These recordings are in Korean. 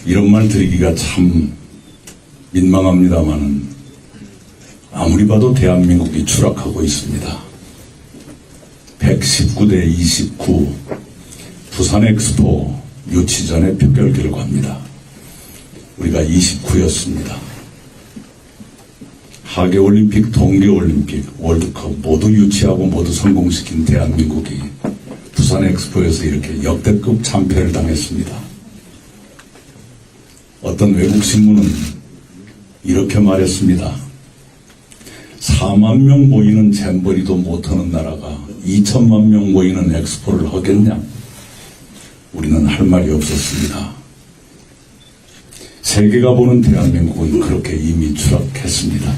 이런 말 드리기가 참 민망합니다만은 아무리 봐도 대한민국이 추락하고 있습니다. 119대 29 부산 엑스포 유치 전의 표결 결과입니다. 우리가 29였습니다. 하계올림픽, 동계올림픽, 월드컵 모두 유치하고 모두 성공시킨 대한민국이 부산 엑스포에서 이렇게 역대급 참패를 당했습니다. 어떤 외국 신문은 이렇게 말했습니다. 4만 명 모이는 잼버리도 못하는 나라가 2천만 명 모이는 엑스포를 하겠냐? 우리는 할 말이 없었습니다. 세계가 보는 대한민국은 그렇게 이미 추락했습니다.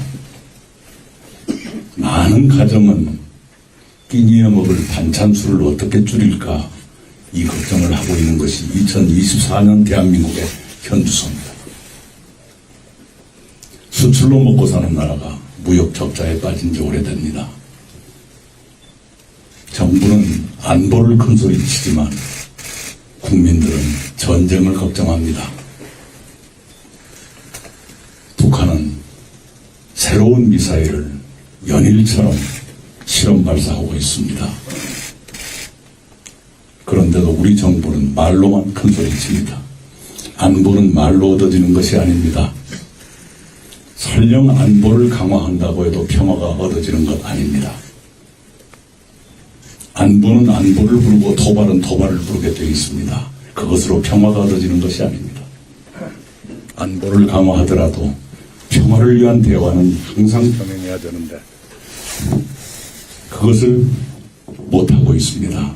많은 가정은 끼니에 먹을 반찬수를 어떻게 줄일까 이 걱정을 하고 있는 것이 2024년 대한민국의 현주소입니다. 수출로 먹고 사는 나라가 무역 적자에 빠진 지 오래됩니다. 정부는 안보를 큰소리치지만 국민들은 전쟁을 걱정합니다. 북한은 새로운 미사일을 연일처럼 실험 발사하고 있습니다. 그런데도 우리 정부는 말로만 큰소리칩니다. 안보는 말로 얻어지는 것이 아닙니다. 설령 안보를 강화한다고 해도 평화가 얻어지는 것 아닙니다. 안보는 안보를 부르고 도발은 도발을 부르게 되어 있습니다. 그것으로 평화가 얻어지는 것이 아닙니다. 안보를 강화하더라도 평화를 위한 대화는 항상 병행해야 되는데 그것을 못하고 있습니다.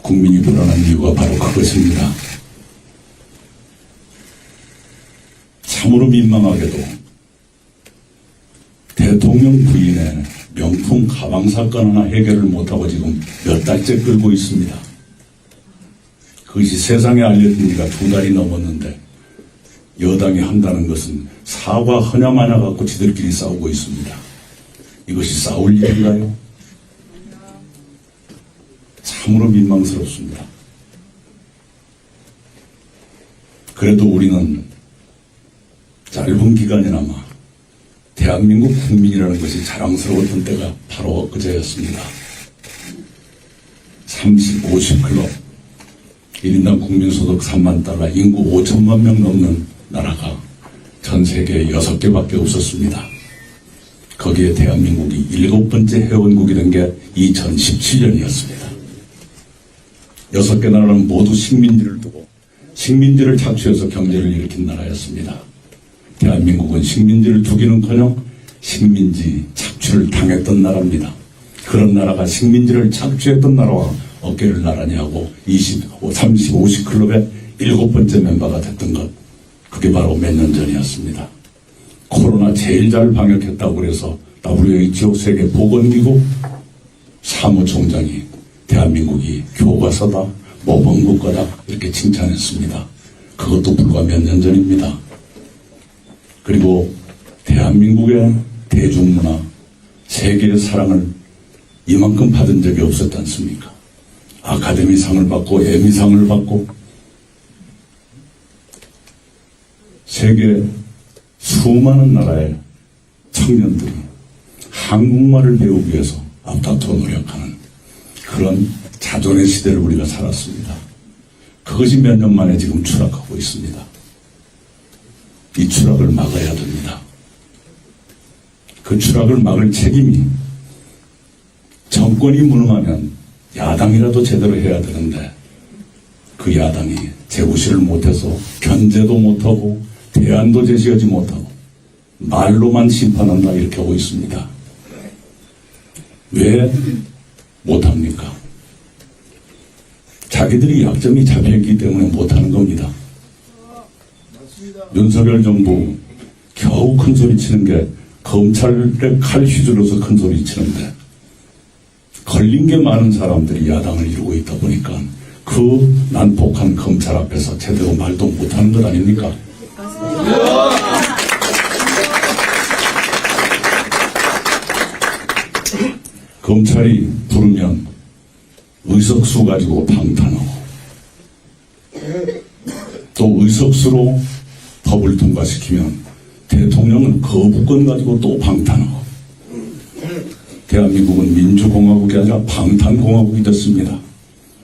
국민이 불안한 이유가 바로 그것입니다. 참으로 민망하게도 대통령 부인의 명품 가방 사건 하나 해결을 못하고 지금 몇 달째 끌고 있습니다. 그것이 세상에 알려진 지가 2달이 넘었는데 여당이 한다는 것은 사과 허냐마냐 갖고 지들끼리 싸우고 있습니다. 이것이 싸울 일인가요? 참으로 민망스럽습니다. 그래도 우리는 짧은 기간이나마 대한민국 국민이라는 것이 자랑스러웠던 때가 바로 엊그제였습니다. 50클럽 1인당 국민소득 3만 달러, 인구 5천만 명 넘는 나라가 전 세계에 6개밖에 없었습니다. 거기에 대한민국이 7번째 회원국이 된 게 2017년이었습니다. 6개 나라는 모두 식민지를 두고 식민지를 착취해서 경제를 일으킨 나라였습니다. 대한민국은 식민지를 두기는커녕 식민지 착취를 당했던 나라입니다. 그런 나라가 식민지를 착취했던 나라와 어깨를 나란히 하고 50클럽의 7번째 멤버가 됐던 것, 그게 바로 몇 년 전이었습니다. 코로나 제일 잘 방역했다고 그래서 WHO 세계보건기구 사무총장이 대한민국이 교과서다, 모범국가다 이렇게 칭찬했습니다. 그것도 불과 몇 년 전입니다. 그리고 대한민국의 대중문화, 세계의 사랑을 이만큼 받은 적이 없었지 않습니까? 아카데미상을 받고 에미상을 받고 세계 수많은 나라의 청년들이 한국말을 배우기 위해서 앞다투어 노력하는 그런 자존의 시대를 우리가 살았습니다. 그것이 몇 년 만에 지금 추락하고 있습니다. 이 추락을 막아야 됩니다. 그 추락을 막을 책임이 정권이 무능하면 야당이라도 제대로 해야 되는데 그 야당이 제구실을 못해서 견제도 못하고 대안도 제시하지 못하고 말로만 심판한다 이렇게 하고 있습니다. 왜 못합니까? 자기들이 약점이 잡혀있기 때문에 못하는 겁니다. 윤석열 정부 겨우 큰소리치는 게 검찰의 칼 휘둘러서 큰소리치는데 걸린 게 많은 사람들이 야당을 이루고 있다 보니까 그 난폭한 검찰 앞에서 제대로 말도 못하는 것 아닙니까? 검찰이 부르면 의석수 가지고 방탄하고 또 의석수로 법을 통과시키면 대통령은 거부권 가지고 또 방탄하고, 대한민국은 민주공화국이 아니라 방탄공화국이 됐습니다.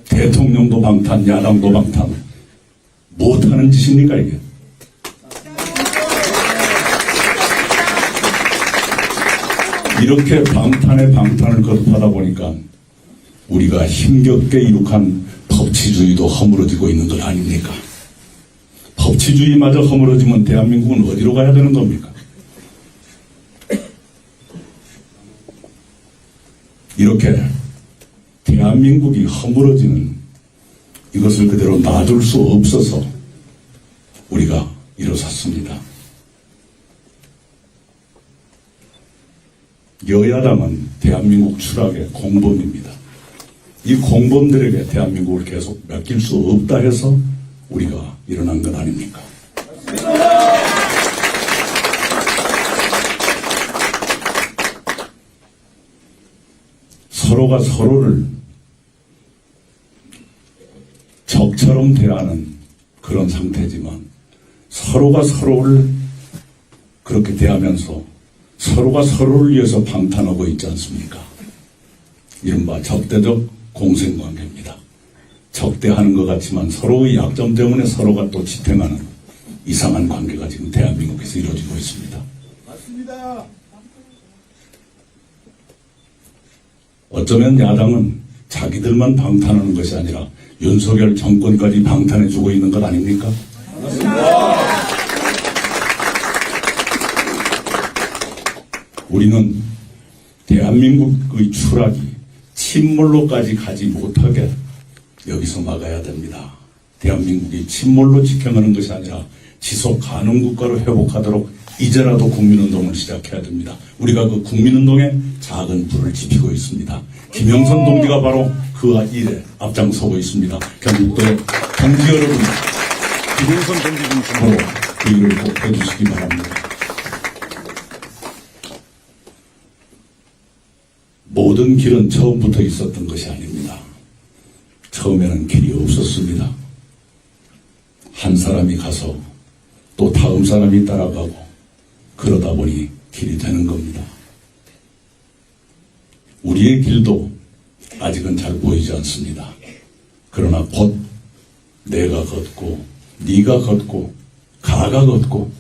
대통령도 방탄, 야당도 방탄. 못하는 짓입니까 이게? 이렇게 방탄에 방탄을 거듭하다 보니까 우리가 힘겹게 이룩한 법치주의도 허물어지고 있는 것 아닙니까? 법치주의마저 허물어지면 대한민국은 어디로 가야 되는 겁니까? 이렇게 대한민국이 허물어지는 이것을 그대로 놔둘 수 없어서 우리가 일어섰습니다. 여야당은 대한민국 추락의 공범입니다. 이 공범들에게 대한민국을 계속 맡길 수 없다 해서 우리가 일어난 것 아닙니까? 서로가 서로를 적처럼 대하는 그런 상태지만 서로가 서로를 그렇게 대하면서 서로가 서로를 위해서 방탄하고 있지 않습니까? 이른바 적대적 공생관계입니다. 적대하는 것 같지만 서로의 약점 때문에 서로가 또 지탱하는 이상한 관계가 지금 대한민국에서 이루어지고 있습니다. 맞습니다. 어쩌면 야당은 자기들만 방탄하는 것이 아니라 윤석열 정권까지 방탄해주고 있는 것 아닙니까? 맞습니다. 우리는 대한민국의 추락이 침몰로까지 가지 못하게 여기서 막아야 됩니다. 대한민국이 침몰로 직행하는 것이 아니라 지속 가능 국가로 회복하도록 이제라도 국민운동을 시작해야 됩니다. 우리가 그 국민운동에 작은 불을 지피고 있습니다. 김영선 동지가 바로 그 일에 앞장서고 있습니다. 경북도의 동지 여러분, 김영선 동지 중심으로 그 일을 꼭 해주시기 바랍니다. 모든 길은 처음부터 있었던 것이 아닙니다. 처음에는 길이 없었습니다. 한 사람이 가서 또 다음 사람이 따라가고 그러다 보니 길이 되는 겁니다. 우리의 길도 아직은 잘 보이지 않습니다. 그러나 곧 내가 걷고 네가 걷고 가가 걷고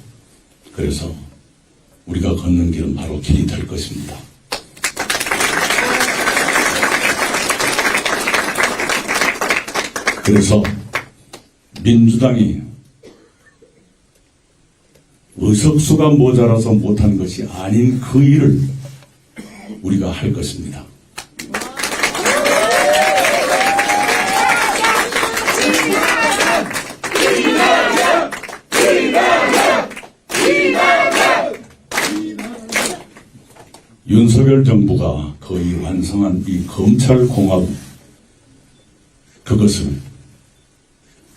그래서 우리가 걷는 길은 바로 길이 될 것입니다. 그래서 민주당이 의석수가 모자라서 못한 것이 아닌 그 일을 우리가 할 것입니다. 윤석열 정부가 거의 완성한 이 검찰공화국, 그것을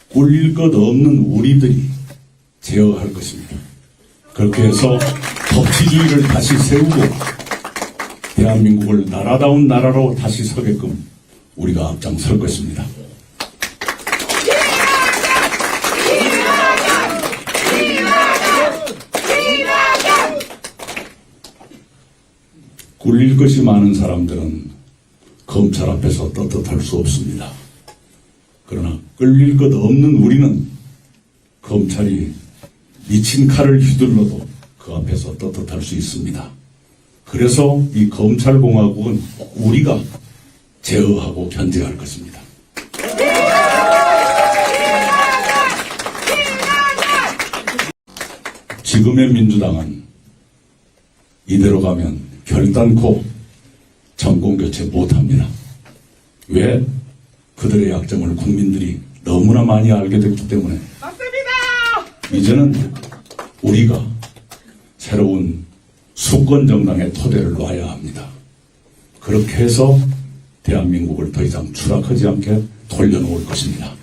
꿀릴 것 없는 우리들이 제어할 것입니다. 그렇게 해서 법치주의를 다시 세우고 대한민국을 나라다운 나라로 다시 서게끔 우리가 앞장설 것입니다. 꿀릴 것이 많은 사람들은 검찰 앞에서 떳떳할 수 없습니다. 그러나 끌릴 것 없는 우리는 검찰이 미친 칼을 휘둘러도 그 앞에서 떳떳할 수 있습니다. 그래서 이 검찰공화국은 우리가 제어하고 견제할 것입니다. 지금의 민주당은 이대로 가면 결단코 정권교체 못합니다. 왜? 그들의 약점을 국민들이 너무나 많이 알게 됐기 때문에 맞습니다. 이제는 우리가 새로운 수권정당의 토대를 놔야 합니다. 그렇게 해서 대한민국을 더 이상 추락하지 않게 돌려놓을 것입니다.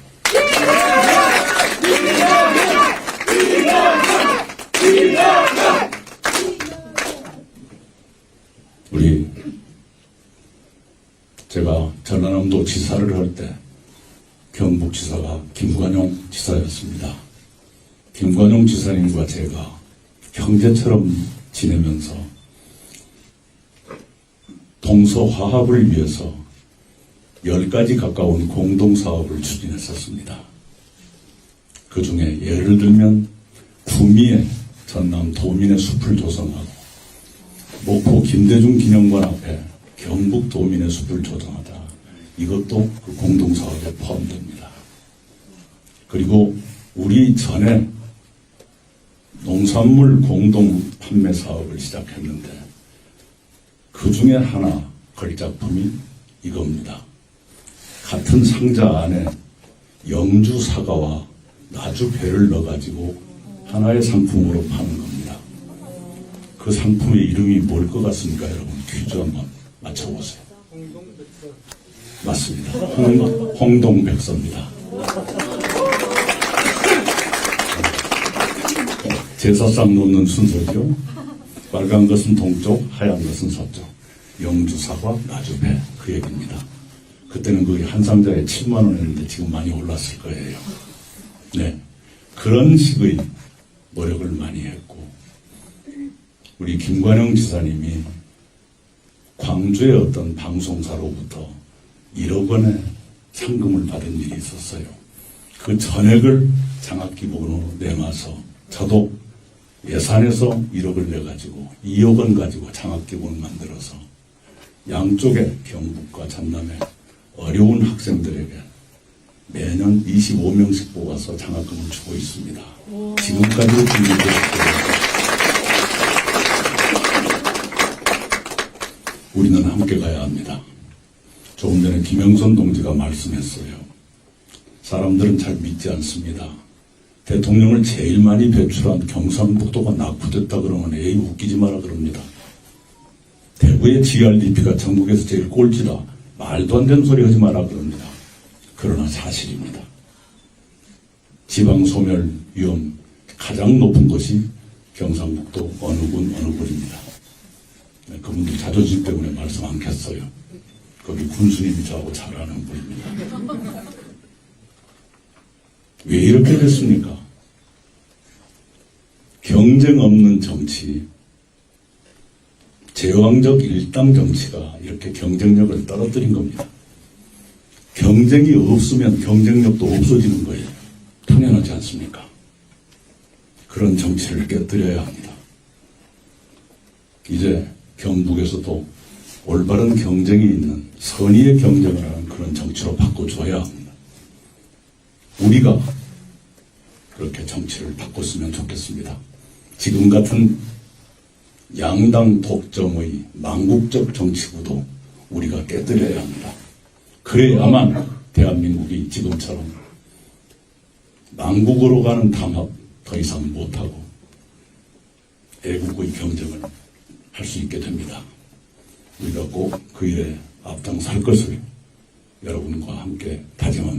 제가 전라남도 지사를 할 때 경북지사가 김관용 지사였습니다. 김관용 지사님과 제가 형제처럼 지내면서 동서화합을 위해서 10가지 가까운 공동사업을 추진했었습니다. 그 중에 예를 들면 구미에 전남 도민의 숲을 조성하고 목포 김대중 기념관 앞에 경북 도민의 숲을 조성하다. 이것도 그 공동사업에 포함됩니다. 그리고 우리 전에 농산물 공동 판매 사업을 시작했는데 그 중에 하나 걸작품이 이겁니다. 같은 상자 안에 영주 사과와 나주 배를 넣어가지고 하나의 상품으로 파는 겁니다. 그 상품의 이름이 뭘 것 같습니까, 여러분? 퀴즈 한번 맞춰보세요. 맞습니다. 홍동백서입니다. 제사상 놓는 순서죠. 빨간 것은 동쪽, 하얀 것은 서쪽. 영주 사과, 나주 배, 그 얘기입니다. 그때는 그게 한 상자에 7만 원이었는데 지금 많이 올랐을 거예요. 네, 그런 식의 노력을 많이 했고, 우리 김관영 지사님이 광주의 어떤 방송사로부터 1억 원의 상금을 받은 일이 있었어요. 그 전액을 장학기금으로 내놔서 저도 예산에서 1억을 내가지고 2억 원 가지고 장학기금을 만들어서 양쪽에 경북과 전남에 어려운 학생들에게 매년 25명씩 뽑아서 장학금을 주고 있습니다. 지금까지도 주고 있습니다. 우리는 함께 가야 합니다. 조금 전에 김영선 동지가 말씀했어요. 사람들은 잘 믿지 않습니다. 대통령을 제일 많이 배출한 경상북도가 낙후됐다 그러면 에이 웃기지 마라 그럽니다. 대구의 GRDP가 전국에서 제일 꼴찌다. 말도 안 되는 소리 하지 마라 그럽니다. 그러나 사실입니다. 지방소멸 위험 가장 높은 것이 경상북도 어느 군 어느 군입니다. 그분들 자존심 때문에 말씀 안 겠어요. 거기 군수님이 저하고 잘 아는 분입니다. 왜 이렇게 됐습니까? 경쟁 없는 정치, 제왕적 일당 정치가 이렇게 경쟁력을 떨어뜨린 겁니다. 경쟁이 없으면 경쟁력도 없어지는 거예요. 당연하지 않습니까? 그런 정치를 깨뜨려야 합니다. 이제 경북에서도 올바른 경쟁이 있는 선의의 경쟁을 하는 그런 정치로 바꿔줘야 합니다. 우리가 그렇게 정치를 바꿨으면 좋겠습니다. 지금 같은 양당 독점의 망국적 정치구도 우리가 깨뜨려야 합니다. 그래야만 대한민국이 지금처럼 망국으로 가는 담합 더 이상 못하고 애국의 경쟁을 할 수 있게 됩니다. 우리가 꼭 그 일에 앞장설 것을 여러분과 함께 다짐합니다.